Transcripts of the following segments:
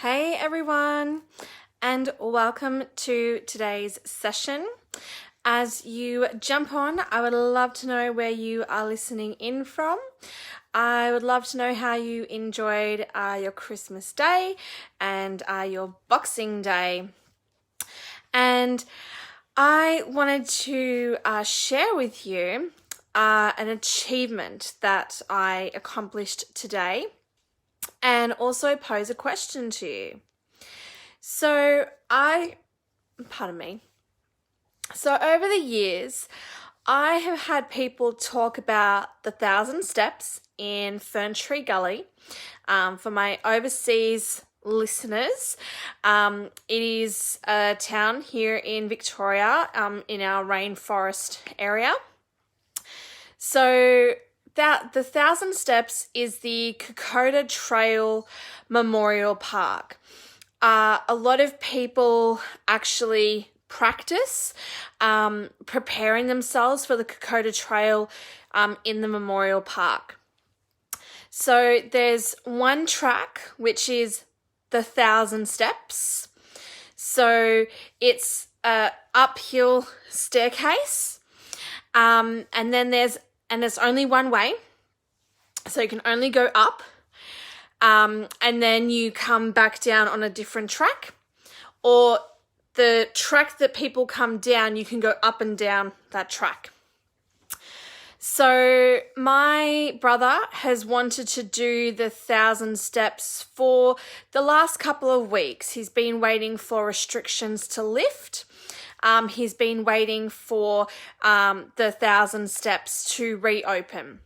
Hey everyone, and welcome to today's session. As you jump on, I would love to know where you are listening in from. I would love to know how you enjoyed your Christmas day and your Boxing Day. And I wanted to share with you an achievement that I accomplished today, and also pose a question to you. So over the years, I have had people talk about the 1,000 steps in Ferntree Gully. For my overseas listeners, it is a town here in Victoria, in our rainforest area. So the 1,000 steps is the Kokoda Trail Memorial Park. A lot of people actually practice preparing themselves for the Kokoda Trail in the Memorial Park. So there's one track which is the 1,000 steps. So it's a uphill staircase, and there's only one way, so you can only go up, and then you come back down on a different track, or the track that people come down, you can go up and down that track. So my brother has wanted to do the 1,000 steps for the last couple of weeks. He's been waiting for restrictions to lift. He's been waiting for the 1,000 steps to reopen.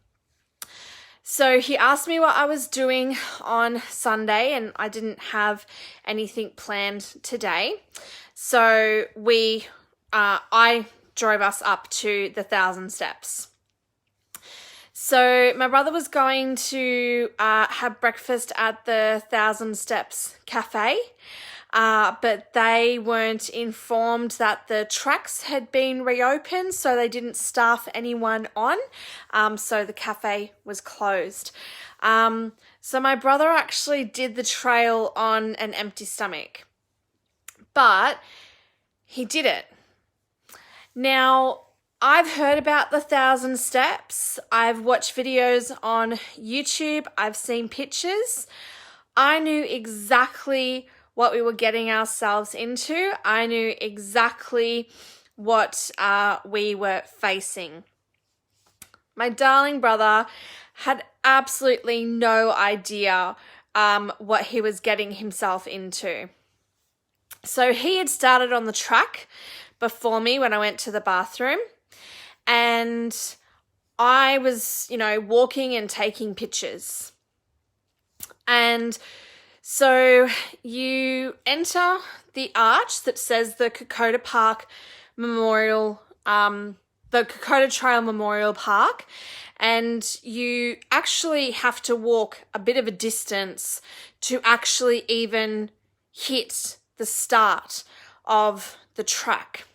So he asked me what I was doing on Sunday, and I didn't have anything planned today. So I drove us up to the 1,000 steps. So my brother was going to have breakfast at the 1,000 Steps Cafe, but they weren't informed that the tracks had been reopened, so they didn't staff anyone on, so the cafe was closed. So my brother actually did the trail on an empty stomach, but he did it. Now, I've heard about the 1,000 steps. I've watched videos on YouTube. I've seen pictures. I knew exactly what we were getting ourselves into. I knew exactly what we were facing. My darling brother had absolutely no idea what he was getting himself into. So he had started on the track before me when I went to the bathroom, and I was, walking and taking pictures. And so you enter the arch that says the Kokoda Park Memorial, the Kokoda Trail Memorial Park, and you actually have to walk a bit of a distance to actually even hit the start of the track.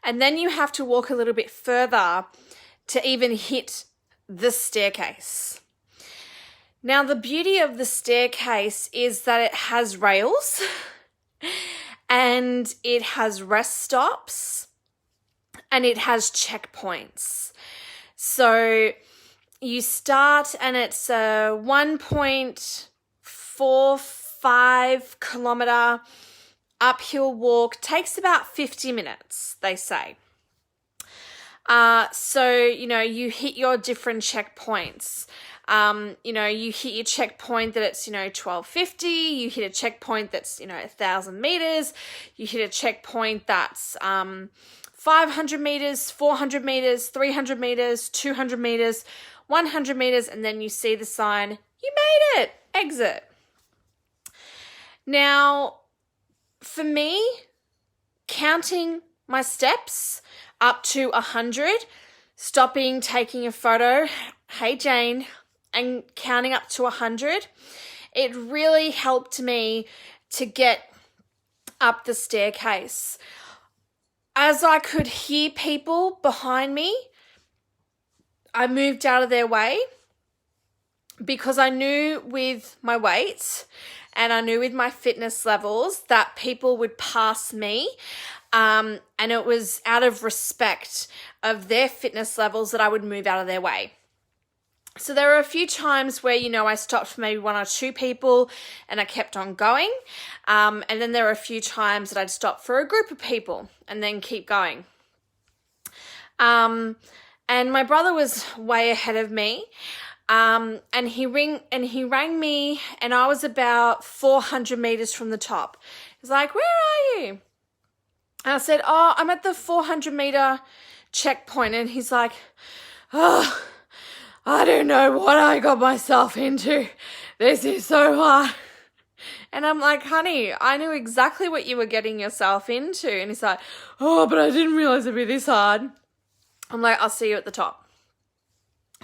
And then you have to walk a little bit further to even hit the staircase. Now, the beauty of the staircase is that it has rails and it has rest stops and it has checkpoints. So you start and it's a 1.45 kilometer uphill walk. Takes about 50 minutes, they say. So, you hit your different checkpoints. You hit your checkpoint that it's, 1250. You hit a checkpoint that's, 1,000 meters. You hit a checkpoint that's 500 meters, 400 meters, 300 meters, 200 meters, 100 meters, and then you see the sign, you made it, exit. Now, for me, counting my steps up to 100, stopping, taking a photo, hey Jane, and counting up to 100, it really helped me to get up the staircase. As I could hear people behind me, I moved out of their way because I knew with my weight and I knew with my fitness levels that people would pass me. And it was out of respect of their fitness levels that I would move out of their way. So there were a few times where, I stopped for maybe one or two people and I kept on going. And then there were a few times that I'd stop for a group of people and then keep going. And my brother was way ahead of me. And he rang me and I was about 400 meters from the top. He's like, "Where are you?" And I said, "Oh, I'm at the 400 meter checkpoint." And he's like, "Oh, I don't know what I got myself into. This is so hard." And I'm like, "Honey, I knew exactly what you were getting yourself into." And he's like, "Oh, but I didn't realize it'd be this hard." I'm like, "I'll see you at the top."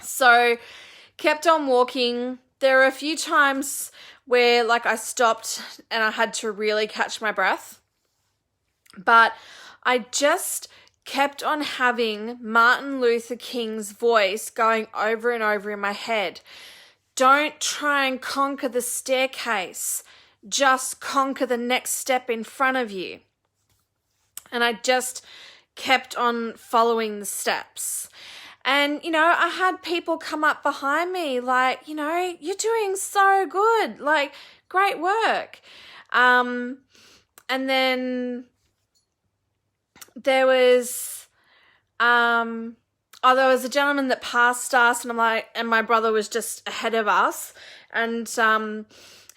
So kept on walking. There were a few times where I stopped and I had to really catch my breath. But I just kept on having Martin Luther King's voice going over and over in my head. Don't try and conquer the staircase. Just conquer the next step in front of you. And I just kept on following the steps. And, I had people come up behind me like, "You're doing so good. Great work." And then there was a gentleman that passed us and my brother was just ahead of us and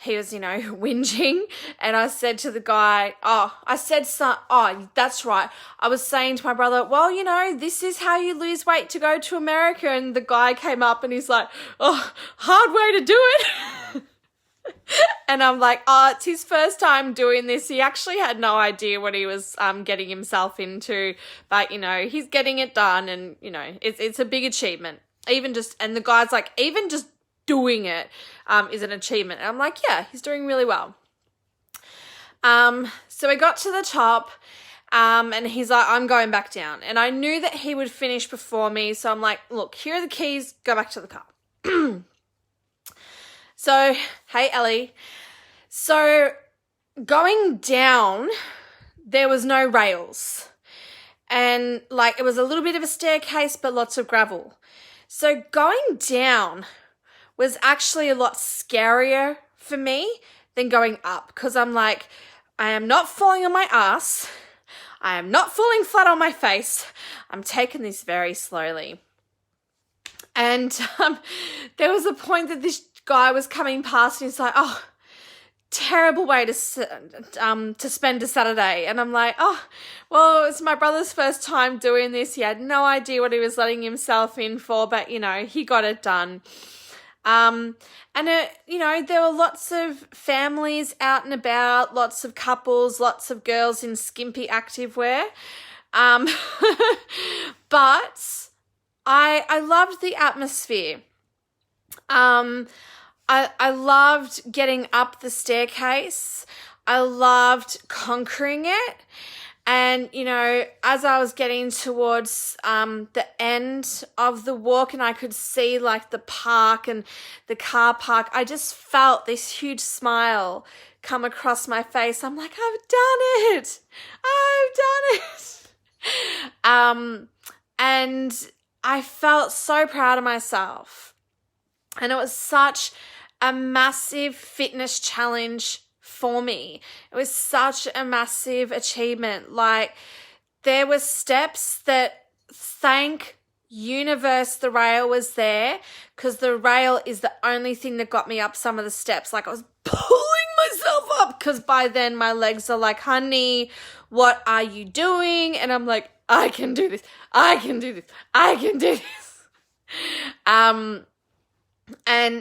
he was, whinging, and I said to the guy, that's right. I was saying to my brother, "Well, this is how you lose weight to go to America." And the guy came up and he's like, "Oh, hard way to do it." And I'm like, it's his first time doing this. He actually had no idea what he was getting himself into, but he's getting it done, and it's a big achievement. And the guy's like, even just doing it is an achievement. And I'm like, yeah, he's doing really well. So we got to the top, and he's like, "I'm going back down." And I knew that he would finish before me, so I'm like, "Look, here are the keys. Go back to the car." So, hey, Ellie. So going down, there was no rails. And it was a little bit of a staircase, but lots of gravel. So going down was actually a lot scarier for me than going up, because I'm like, I am not falling on my ass. I am not falling flat on my face. I'm taking this very slowly. And there was a point that this guy was coming past and he's like, "Oh, terrible way to spend a Saturday." And I'm like, "Oh, well, it's my brother's first time doing this. He had no idea what he was letting himself in for, but, he got it done." And, there were lots of families out and about, lots of couples, lots of girls in skimpy activewear. But I loved the atmosphere. I loved getting up the staircase. I loved conquering it. And, as I was getting towards the end of the walk and I could see the park and the car park, I just felt this huge smile come across my face. I'm like, I've done it. And I felt so proud of myself. And it was such a massive fitness challenge for me. It was such a massive achievement. There were steps that, thank universe, the rail was there, because the rail is the only thing that got me up some of the steps. I was pulling myself up because by then my legs are like, "Honey, what are you doing?" And I'm like, "I can do this. I can do this. I can do this." And,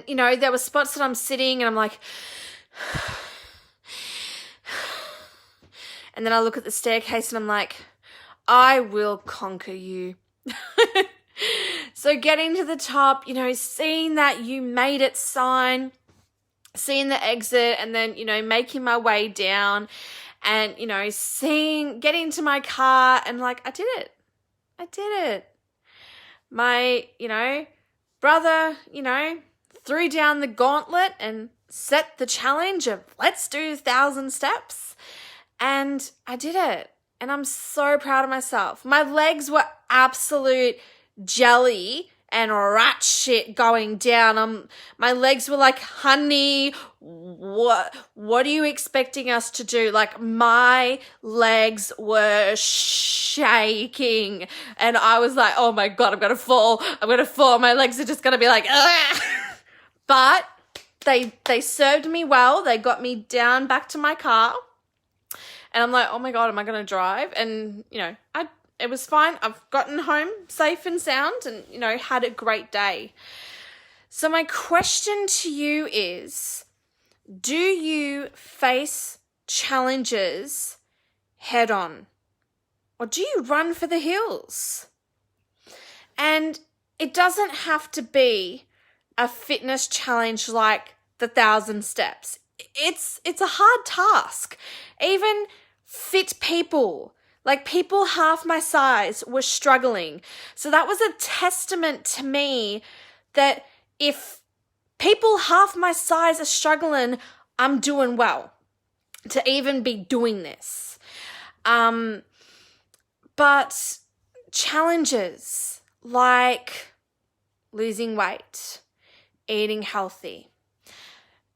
there were spots that I'm sitting and I'm like, and then I look at the staircase and I'm like, "I will conquer you." So getting to the top, seeing that "you made it" sign, seeing the exit, and then, making my way down and, getting to my car and I did it. I did it. My, brother, threw down the gauntlet and set the challenge of let's do 1,000 steps. And I did it. And I'm so proud of myself. My legs were absolute jelly and rat shit going down. My legs were like, honey, what are you expecting us to do? Like, my legs were shaking. And I was like, oh my God, I'm going to fall. My legs are just going to be like, ugh. But they served me well. They got me down back to my car. And I'm like, oh my God, am I going to drive? And, it was fine. I've gotten home safe and sound and, had a great day. So my question to you is, do you face challenges head on? Or do you run for the hills? And it doesn't have to be a fitness challenge like the 1,000 steps. It's a hard task. Even fit people, like people half my size, were struggling. So that was a testament to me that if people half my size are struggling, I'm doing well to even be doing this. But challenges like losing weight, eating healthy,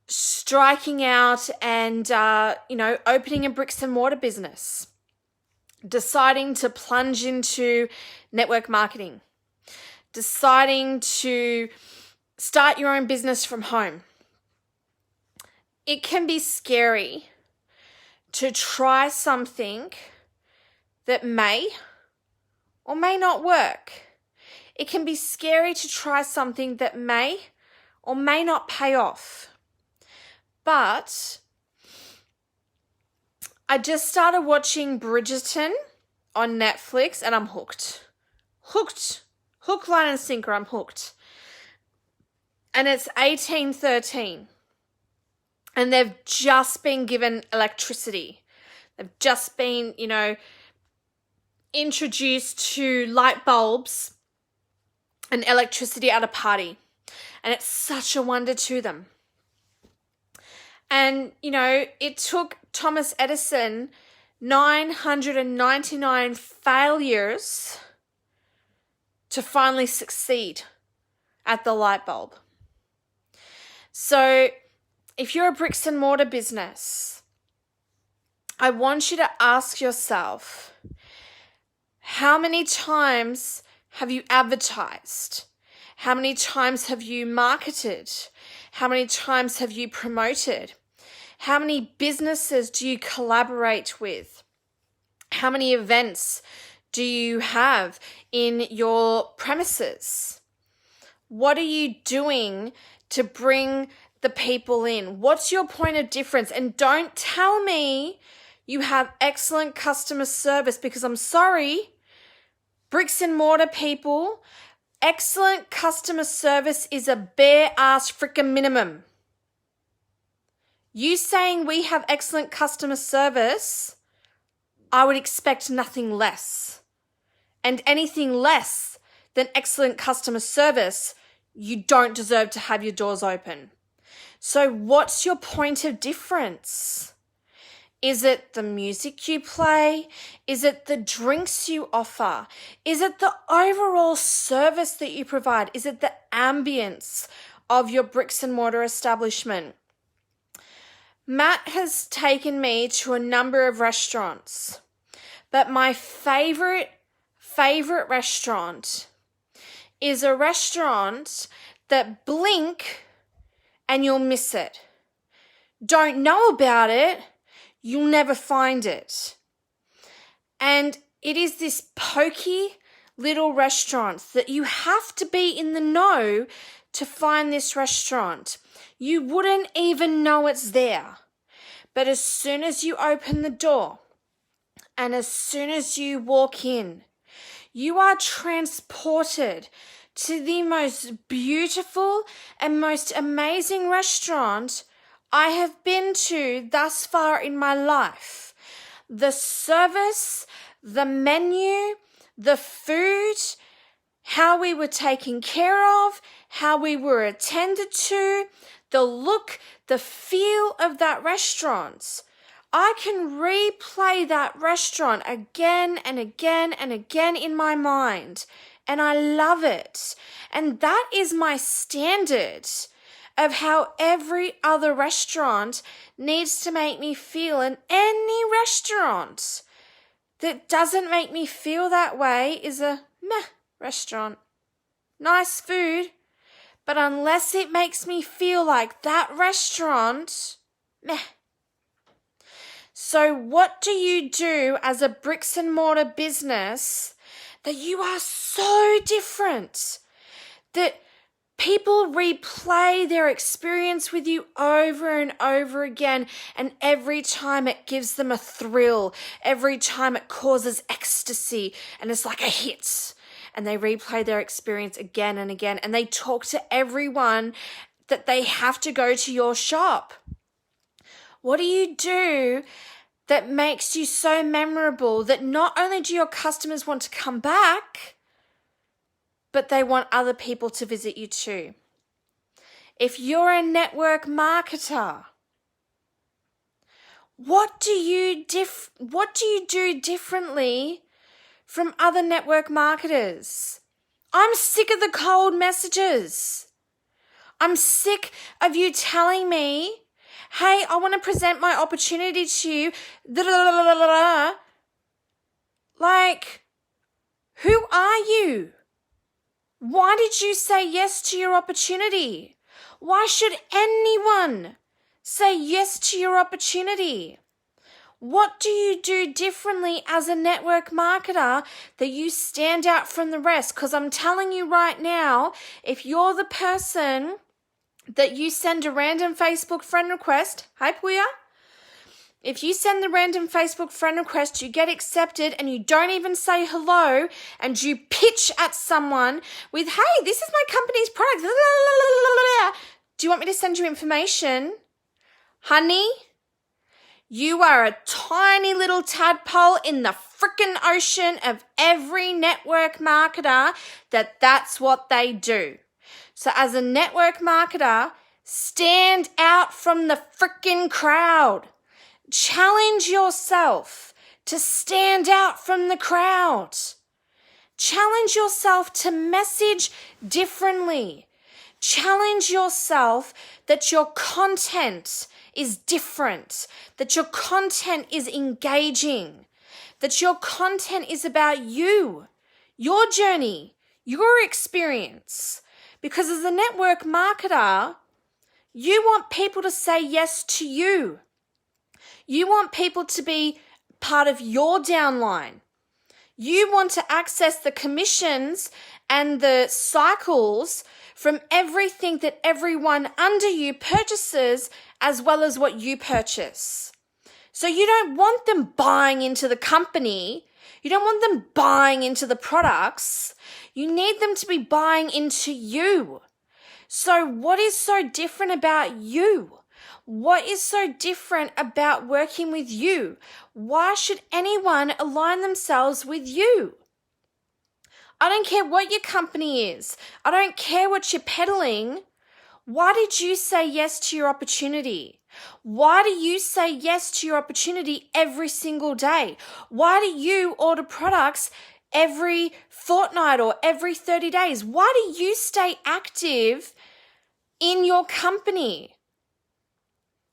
striking out and, opening a bricks and mortar business, deciding to plunge into network marketing, deciding to start your own business from home. It can be scary to try something that may or may not work. It can be scary to try something that may or may not pay off. But I just started watching Bridgerton on Netflix and I'm hooked. Hook, line and sinker, I'm hooked. And it's 1813. And they've just been given electricity. They've just been, introduced to light bulbs and electricity at a party. And it's such a wonder to them. And, it took Thomas Edison 999 failures to finally succeed at the light bulb. So if you're a bricks and mortar business, I want you to ask yourself, how many times have you advertised? How many times have you marketed? How many times have you promoted? How many businesses do you collaborate with? How many events do you have in your premises? What are you doing to bring the people in? What's your point of difference? And don't tell me you have excellent customer service, because I'm sorry, bricks and mortar people, excellent customer service is a bare ass freaking minimum. You saying we have excellent customer service, I would expect nothing less. And anything less than excellent customer service, you don't deserve to have your doors open. So what's your point of difference? Is it the music you play? Is it the drinks you offer? Is it the overall service that you provide? Is it the ambience of your bricks and mortar establishment? Matt has taken me to a number of restaurants, but my favorite restaurant is a restaurant that blink and you'll miss it. Don't know about it, you'll never find it. And it is this pokey little restaurant that you have to be in the know to find this restaurant. You wouldn't even know it's there. But as soon as you open the door and as soon as you walk in, you are transported to the most beautiful and most amazing restaurant I have been to thus far in my life. The service, the menu, the food, how we were taken care of, how we were attended to, the look, the feel of that restaurant. I can replay that restaurant again and again and again in my mind, and I love it. And that is my standard of how every other restaurant needs to make me feel. And any restaurant that doesn't make me feel that way is a meh restaurant. Nice food, but unless it makes me feel like that restaurant, meh. So what do you do as a bricks and mortar business that you are so different that people replay their experience with you over and over again, and every time it gives them a thrill, every time it causes ecstasy, and it's like a hit, and they replay their experience again and again, and they talk to everyone that they have to go to your shop? What do you do that makes you so memorable that not only do your customers want to come back, but they want other people to visit you too? If you're a network marketer, what do you do differently from other network marketers? I'm sick of the cold messages. I'm sick of you telling me, hey, I want to present my opportunity to you. Like, who are you? Why did you say yes to your opportunity? Why should anyone say yes to your opportunity? What do you do differently as a network marketer that you stand out from the rest? Because I'm telling you right now, if you're the person that you send a random Facebook friend request, hi Puya, if you send the random Facebook friend request, you get accepted and you don't even say hello, and you pitch at someone with, hey, this is my company's product. Do you want me to send you information? Honey, you are a tiny little tadpole in the freaking ocean of every network marketer that's what they do. So as a network marketer, stand out from the freaking crowd. Challenge yourself to stand out from the crowd. Challenge yourself to message differently. Challenge yourself that your content is different, that your content is engaging, that your content is about you, your journey, your experience. Because as a network marketer, you want people to say yes to you. You want people to be part of your downline. You want to access the commissions and the cycles from everything that everyone under you purchases, as well as what you purchase. So you don't want them buying into the company. You don't want them buying into the products. You need them to be buying into you. So what is so different about you? What is so different about working with you? Why should anyone align themselves with you? I don't care what your company is. I don't care what you're peddling. Why did you say yes to your opportunity? Why do you say yes to your opportunity every single day? Why do you order products every fortnight or every 30 days? Why do you stay active in your company?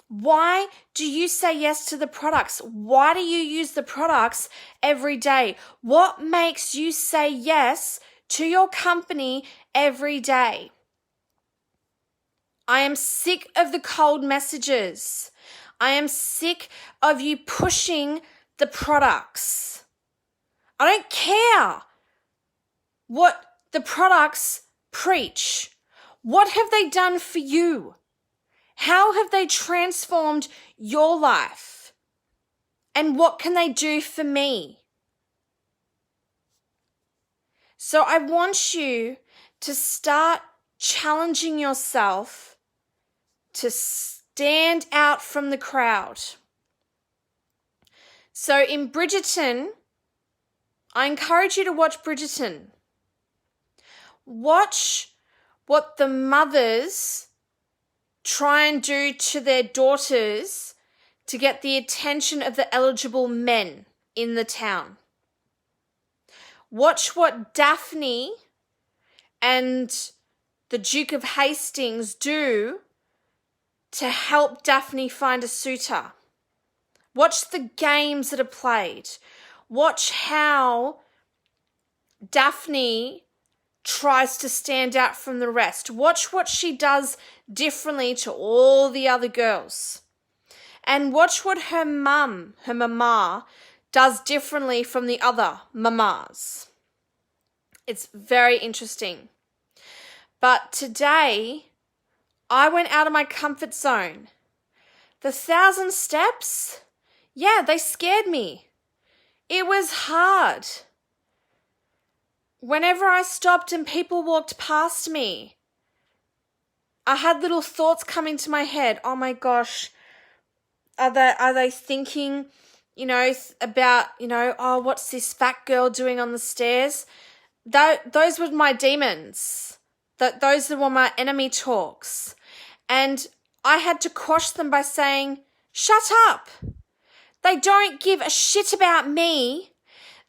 Why do you say yes to the products? Why do you use the products every day? What makes you say yes to your company every day? I am sick of the cold messages. I am sick of you pushing the products. I don't care what the products preach. What have they done for you? How have they transformed your life? And what can they do for me? So I want you to start challenging yourself to stand out from the crowd. So in Bridgerton, I encourage you to watch Bridgerton. Watch what the mothers try and do to their daughters to get the attention of the eligible men in the town. Watch what Daphne and the Duke of Hastings do to help Daphne find a suitor. Watch the games that are played. Watch how Daphne tries to stand out from the rest. Watch what she does differently to all the other girls. And watch what her mama, does differently from the other mamas. It's very interesting. But today, I went out of my comfort zone. The 1,000 steps, yeah, they scared me. It was hard. Whenever I stopped and people walked past me, I had little thoughts coming to my head. Oh my gosh, are they thinking, about, oh, what's this fat girl doing on the stairs? Those were my demons. Those were my enemy talks. And I had to quash them by saying, shut up. They don't give a shit about me.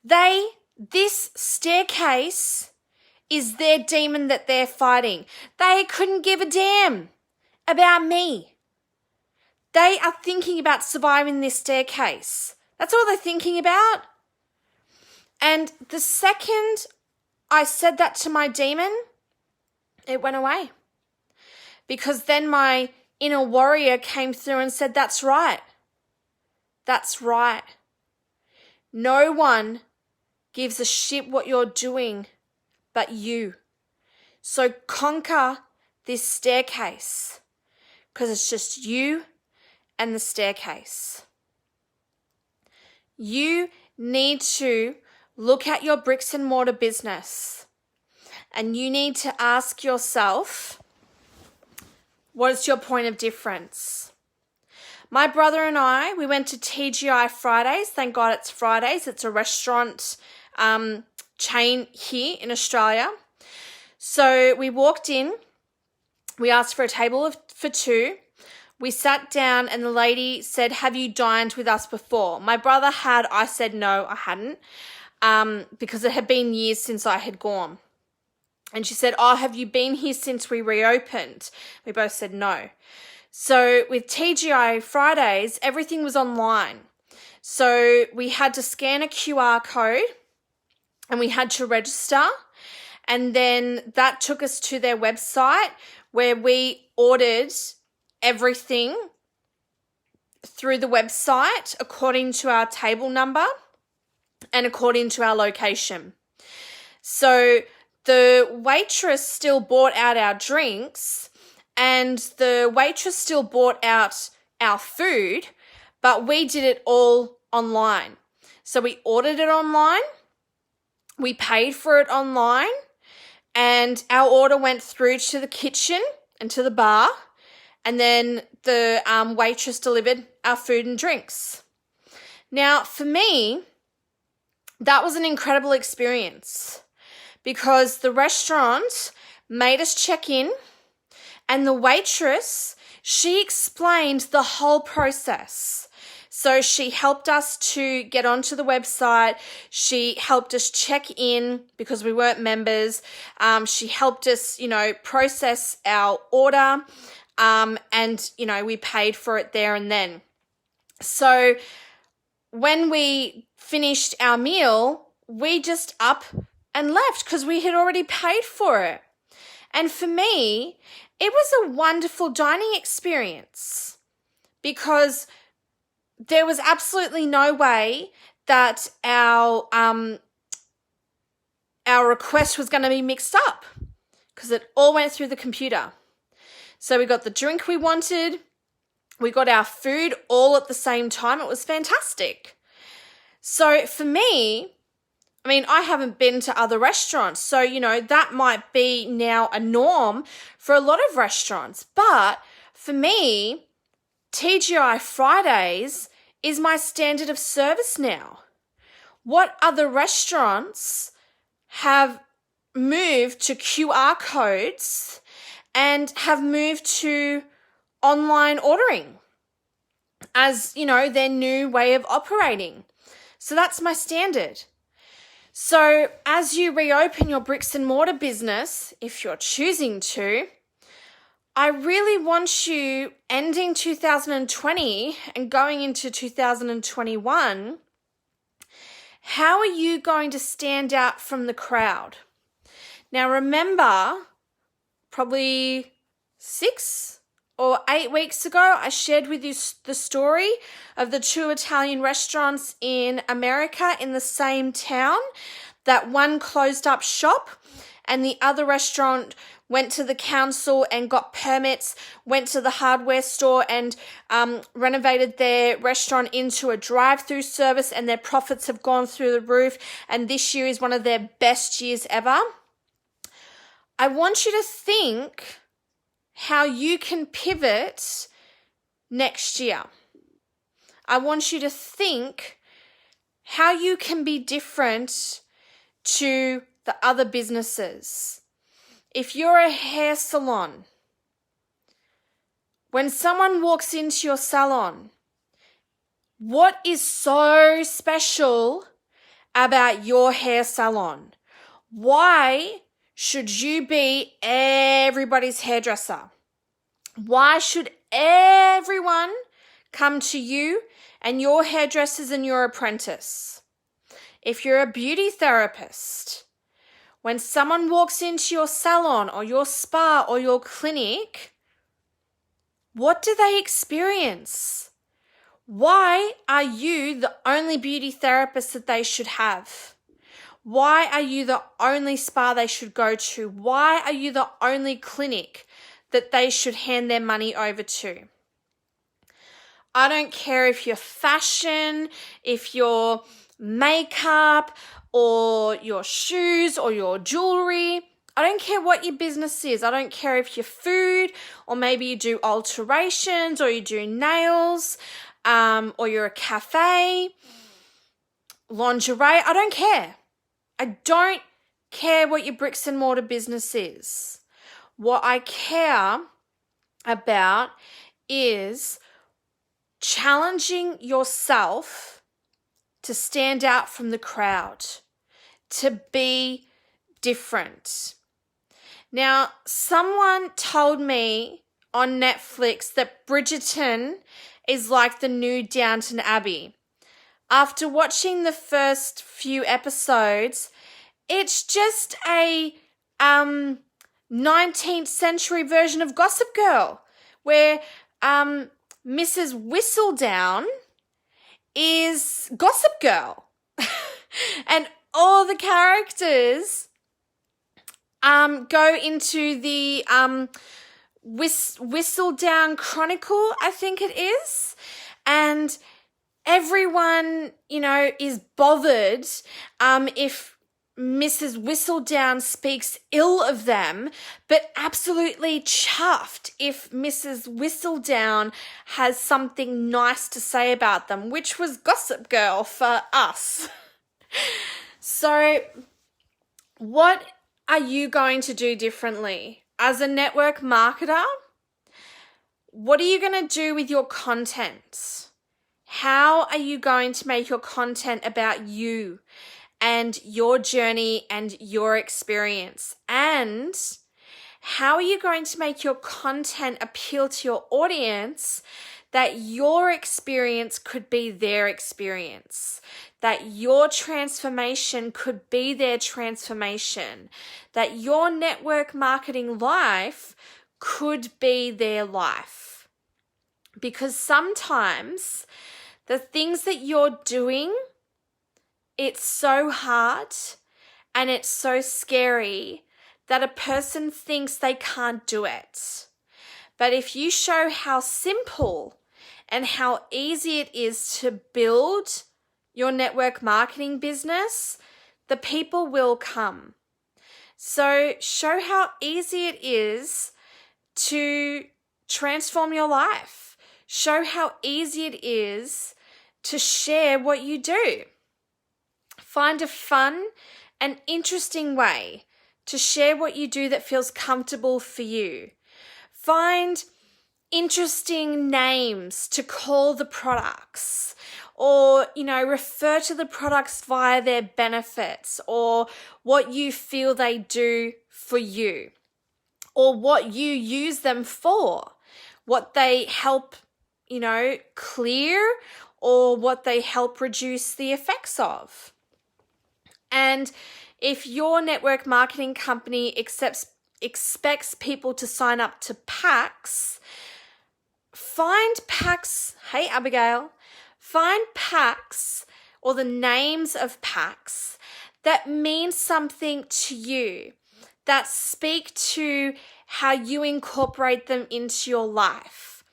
This staircase is their demon that they're fighting. They couldn't give a damn about me. They are thinking about surviving this staircase. That's all they're thinking about. And the second I said that to my demon, it went away. Because then my inner warrior came through and said, that's right. That's right. No one gives a shit what you're doing but you. So conquer this staircase because it's just you and the staircase. You need to look at your bricks and mortar business and you need to ask yourself, what is your point of difference? My brother and I, we went to TGI Fridays. Thank God it's Fridays. It's a restaurant chain here in Australia. So we walked in, we asked for a table for two. We sat down and the lady said, have you dined with us before? My brother had, I said no, I hadn't, because it had been years since I had gone. And she said, oh, have you been here since we reopened? We both said no. So with TGI Fridays, everything was online. So we had to scan a QR code and we had to register. And then that took us to their website where we ordered everything through the website according to our table number and according to our location. So the waitress still bought out our drinks and the waitress still bought out our food, but we did it all online. So we ordered it online, we paid for it online, and our order went through to the kitchen and to the bar, and then the waitress delivered our food and drinks. Now, for me, that was an incredible experience because the restaurant made us check in and the waitress, she explained the whole process. So she helped us to get onto the website. She helped us check in because we weren't members. She helped us, process our order. And we paid for it there and then. So when we finished our meal, we just up and left because we had already paid for it. And for me, it was a wonderful dining experience because there was absolutely no way that our request was going to be mixed up because it all went through the computer. So we got the drink we wanted, we got our food all at the same time. It was fantastic. So for me, I haven't been to other restaurants, so, that might be now a norm for a lot of restaurants. But for me, TGI Fridays is my standard of service now. What other restaurants have moved to QR codes and have moved to online ordering as, their new way of operating. So that's my standard. So as you reopen your bricks and mortar business, if you're choosing to, I really want you ending 2020 and going into 2021, how are you going to stand out from the crowd? Now remember, probably 6 or 8 weeks ago, I shared with you the story of the 2 Italian restaurants in America in the same town. That one closed up shop and the other restaurant went to the council and got permits, went to the hardware store and renovated their restaurant into a drive-through service, and their profits have gone through the roof, and this year is one of their best years ever. I want you to think how you can pivot next year. I want you to think how you can be different to the other businesses. If you're a hair salon, when someone walks into your salon, what is so special about your hair salon? Why should you be everybody's hairdresser? Why should everyone come to you and your hairdressers and your apprentice? If you're a beauty therapist, when someone walks into your salon or your spa or your clinic, what do they experience? Why are you the only beauty therapist that they should have? Why are you the only spa they should go to? Why are you the only clinic that they should hand their money over to? I don't care if you're fashion, if you're makeup, or your shoes or your jewelry. I don't care what your business is. I don't care if you're food, or maybe you do alterations, or you do nails, or you're a cafe, lingerie. I don't care. I don't care what your bricks and mortar business is. What I care about is challenging yourself to stand out from the crowd, to be different. Now, someone told me on Netflix that Bridgerton is like the new Downton Abbey. After watching the first few episodes, it's just a 19th century version of Gossip Girl, where Mrs. Whistledown is Gossip Girl. And all the characters go into the Whistledown Chronicle, I think it is. And everyone, is bothered if Mrs. Whistledown speaks ill of them, but absolutely chuffed if Mrs. Whistledown has something nice to say about them, which was Gossip Girl for us. So, what are you going to do differently? As a network marketer, what are you going to do with your content? How are you going to make your content about you and your journey and your experience? And how are you going to make your content appeal to your audience that your experience could be their experience, that your transformation could be their transformation, that your network marketing life could be their life? Because sometimes the things that you're doing, it's so hard and it's so scary that a person thinks they can't do it. But if you show how simple and how easy it is to build your network marketing business, the people will come. So show how easy it is to transform your life. Show how easy it is to share what you do. Find a fun and interesting way to share what you do that feels comfortable for you. Find, interesting names to call the products, or, refer to the products via their benefits or what you feel they do for you, or what you use them for, what they help, clear, or what they help reduce the effects of. And if your network marketing company expects people to sign up to packs, find packs. Hey, Abigail, find packs or the names of packs that mean something to you, that speak to how you incorporate them into your life.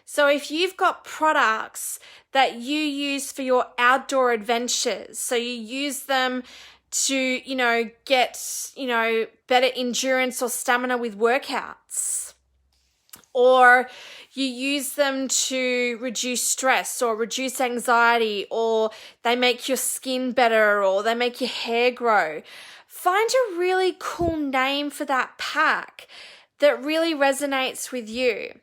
So if you've got products that you use for your outdoor adventures, so you use them to, get, better endurance or stamina with workouts, or you use them to reduce stress or reduce anxiety, or they make your skin better, or they make your hair grow, find a really cool name for that pack that really resonates with you,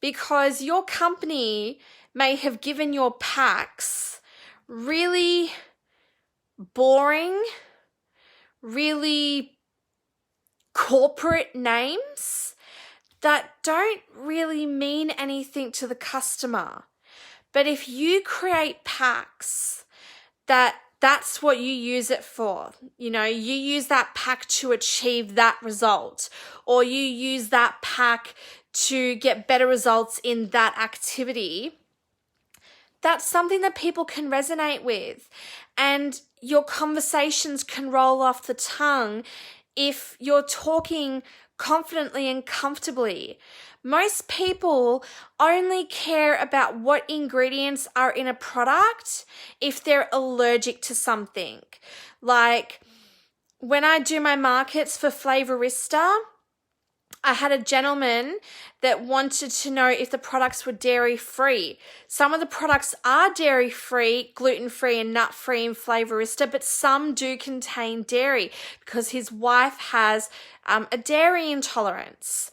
because your company may have given your packs really boring, really corporate names that don't really mean anything to the customer. But if you create packs that's what you use it for, you use that pack to achieve that result, or you use that pack to get better results in that activity, that's something that people can resonate with. And your conversations can roll off the tongue if you're talking confidently and comfortably. Most people only care about what ingredients are in a product if they're allergic to something. Like when I do my markets for Flavorista, I had a gentleman that wanted to know if the products were dairy-free. Some of the products are dairy-free, gluten-free and nut-free in Flavorista, but some do contain dairy because his wife has a dairy intolerance.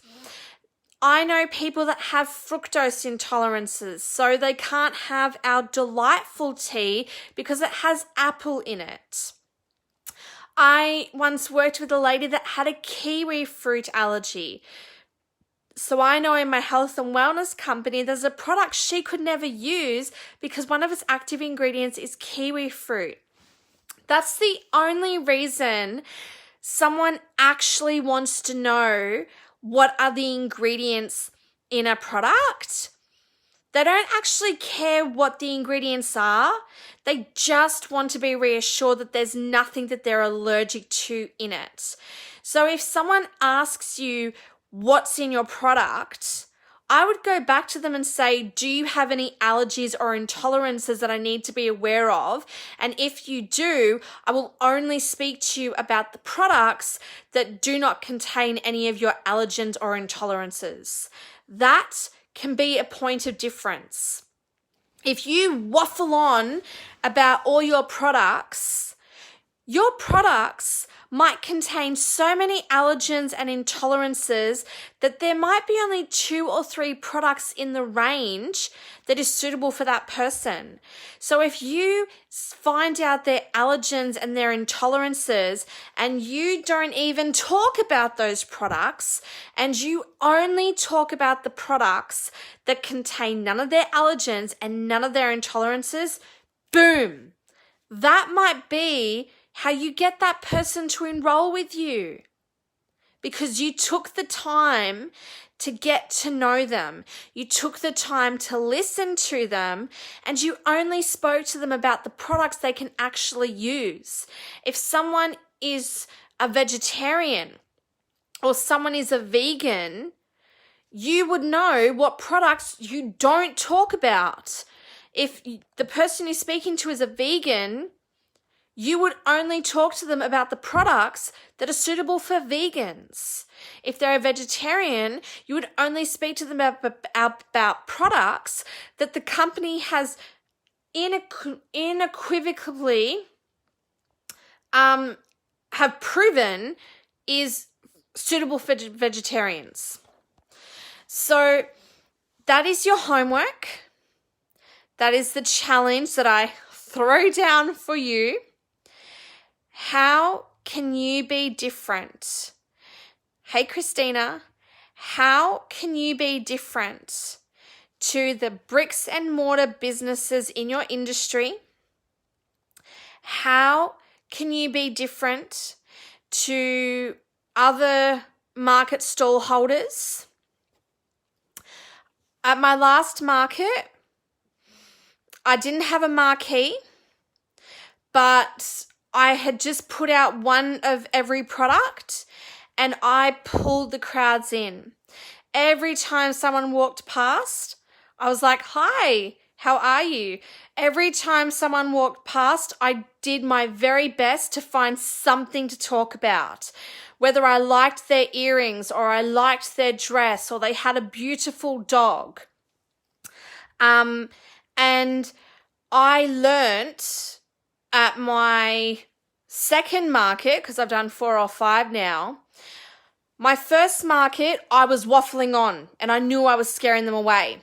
I know people that have fructose intolerances, so they can't have our delightful tea because it has apple in it. I once worked with a lady that had a kiwi fruit allergy. So I know in my health and wellness company, there's a product she could never use because one of its active ingredients is kiwi fruit. That's the only reason someone actually wants to know what are the ingredients in a product. They don't actually care what the ingredients are. They just want to be reassured that there's nothing that they're allergic to in it. So if someone asks you what's in your product, I would go back to them and say, do you have any allergies or intolerances that I need to be aware of? And if you do, I will only speak to you about the products that do not contain any of your allergens or intolerances. That can be a point of difference. If you waffle on about all your products might contain so many allergens and intolerances that there might be only 2 or 3 products in the range that is suitable for that person. So if you find out their allergens and their intolerances and you don't even talk about those products and you only talk about the products that contain none of their allergens and none of their intolerances, boom, that might be how you get that person to enroll with you, because you took the time to get to know them. You took the time to listen to them, and you only spoke to them about the products they can actually use. If someone is a vegetarian or someone is a vegan, you would know what products you don't talk about. If the person you're speaking to is a vegan, you would only talk to them about the products that are suitable for vegans. If they're a vegetarian, you would only speak to them about products that the company has unequivocally have proven is suitable for vegetarians. So that is your homework. That is the challenge that I throw down for you. How can you be different? Hey, Christina, how can you be different to the bricks and mortar businesses in your industry? How can you be different to other market stall holders? At my last market, I didn't have a marquee, but I had just put out one of every product and I pulled the crowds in. Every time someone walked past, I was like, "Hi, how are you?" Every time someone walked past, I did my very best to find something to talk about. Whether I liked their earrings or I liked their dress or they had a beautiful dog. And I learnt at my second market, because I've done 4 or 5 now, my first market, I was waffling on and I knew I was scaring them away.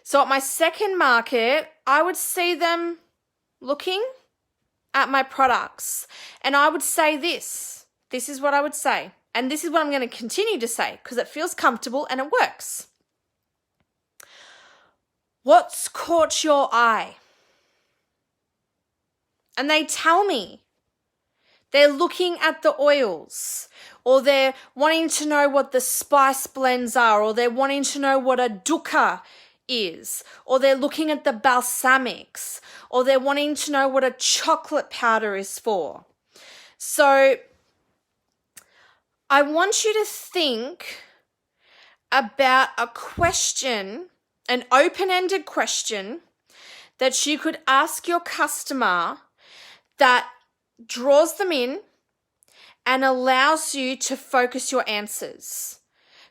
So at my second market, I would see them looking at my products and I would say this. This is what I would say. And this is what I'm going to continue to say because it feels comfortable and it works. What's caught your eye? And they tell me. They're looking at the oils, or they're wanting to know what the spice blends are, or they're wanting to know what a dukkha is, or they're looking at the balsamics, or they're wanting to know what a chocolate powder is for. So I want you to think about a question, an open-ended question that you could ask your customer that draws them in and allows you to focus your answers.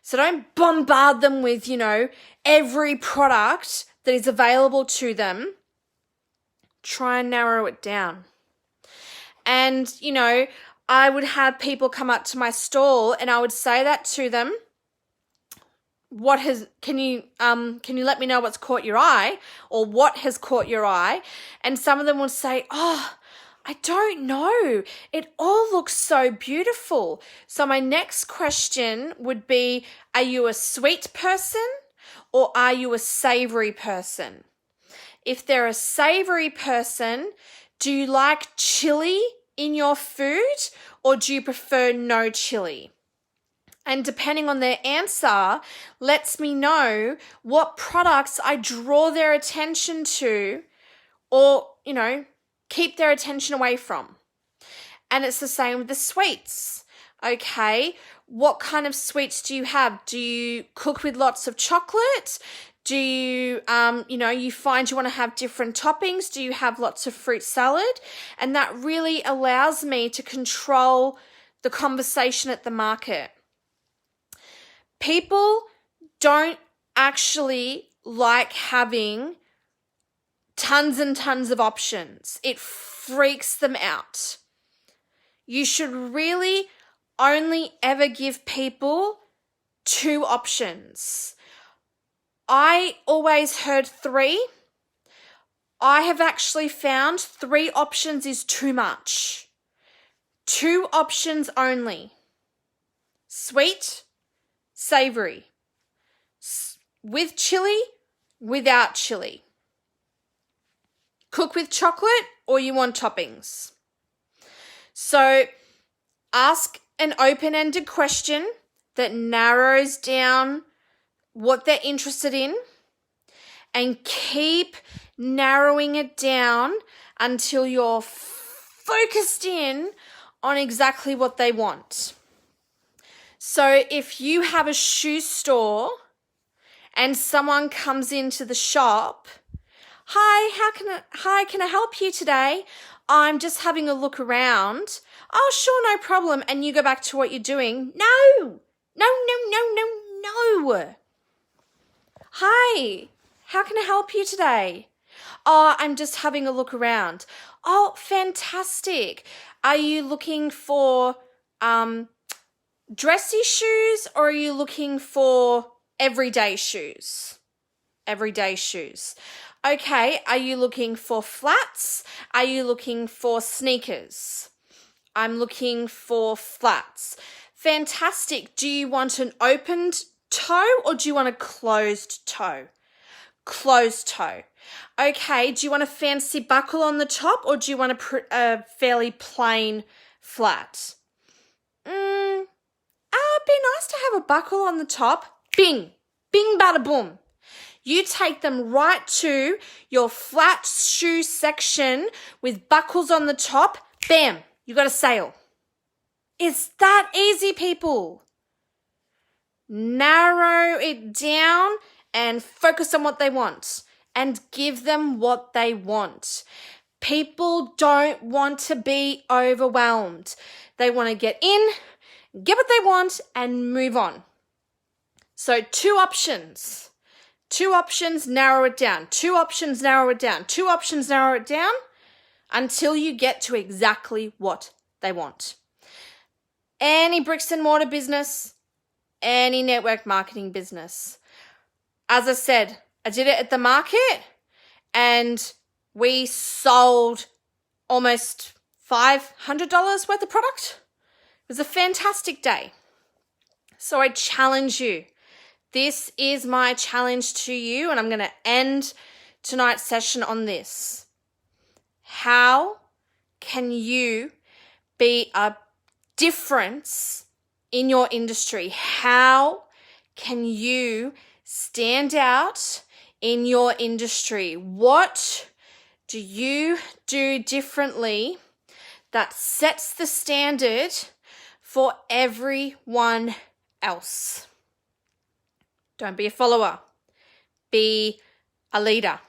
So don't bombard them with, every product that is available to them. Try and narrow it down. And, I would have people come up to my stall and I would say that to them. Can you let me know what's caught your eye, or what has caught your eye? And some of them will say, I don't know. It all looks so beautiful. So my next question would be, are you a sweet person or are you a savory person? If they're a savory person, do you like chili in your food or do you prefer no chili? And depending on their answer, lets me know what products I draw their attention to or, keep their attention away from. And it's the same with the sweets. Okay, what kind of sweets do you have? Do you cook with lots of chocolate? Do you, you find you want to have different toppings? Do you have lots of fruit salad? And that really allows me to control the conversation at the market. People don't actually like having tons and tons of options. It freaks them out. You should really only ever give people 2 options. I always heard 3. I have actually found 3 options is too much. 2 options only. Sweet, savory. With chili, without chili. Cook with chocolate or you want toppings. So ask an open-ended question that narrows down what they're interested in and keep narrowing it down until you're focused in on exactly what they want. So if you have a shoe store and someone comes into the shop, Hi, can I help you today? I'm just having a look around. Oh, sure, no problem. And you go back to what you're doing. No. Hi, how can I help you today? Oh, I'm just having a look around. Oh, fantastic. Are you looking for dressy shoes or are you looking for everyday shoes? everyday shoes. Okay, are you looking for flats? Are you looking for sneakers? I'm looking for flats. Fantastic. Do you want an opened toe or do you want a closed toe? Closed toe. Okay, do you want a fancy buckle on the top or do you want a fairly plain flat? It'd be nice to have a buckle on the top. Bing, bing, bada boom. You take them right to your flat shoe section with buckles on the top. Bam, you got a sale. It's that easy, people. Narrow it down and focus on what they want and give them what they want. People don't want to be overwhelmed. They want to get in, get what they want, and move on. So 2 options. 2 options, narrow it down. 2 options, narrow it down. 2 options, narrow it down until you get to exactly what they want. Any bricks and mortar business, any network marketing business. As I said, I did it at the market and we sold almost $500 worth of product. It was a fantastic day. So I challenge you. This is my challenge to you, and I'm going to end tonight's session on this. How can you be a difference in your industry? How can you stand out in your industry? What do you do differently that sets the standard for everyone else? Don't be a follower. Be a leader.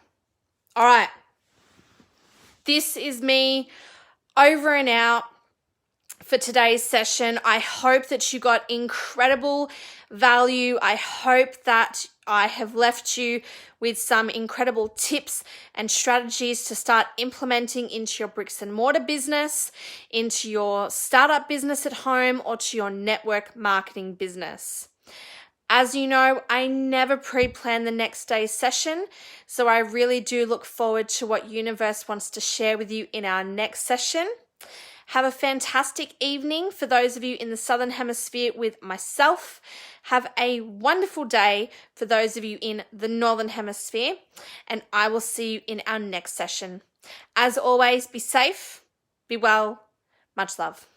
All right. This is me over and out for today's session. I hope that you got incredible value. I hope that I have left you with some incredible tips and strategies to start implementing into your bricks and mortar business, into your startup business at home, or to your network marketing business. As you know, I never pre-plan the next day's session, so I really do look forward to what Universe wants to share with you in our next session. Have a fantastic evening for those of you in the Southern Hemisphere with myself. Have a wonderful day for those of you in the Northern Hemisphere, and I will see you in our next session. As always, be safe, be well, much love.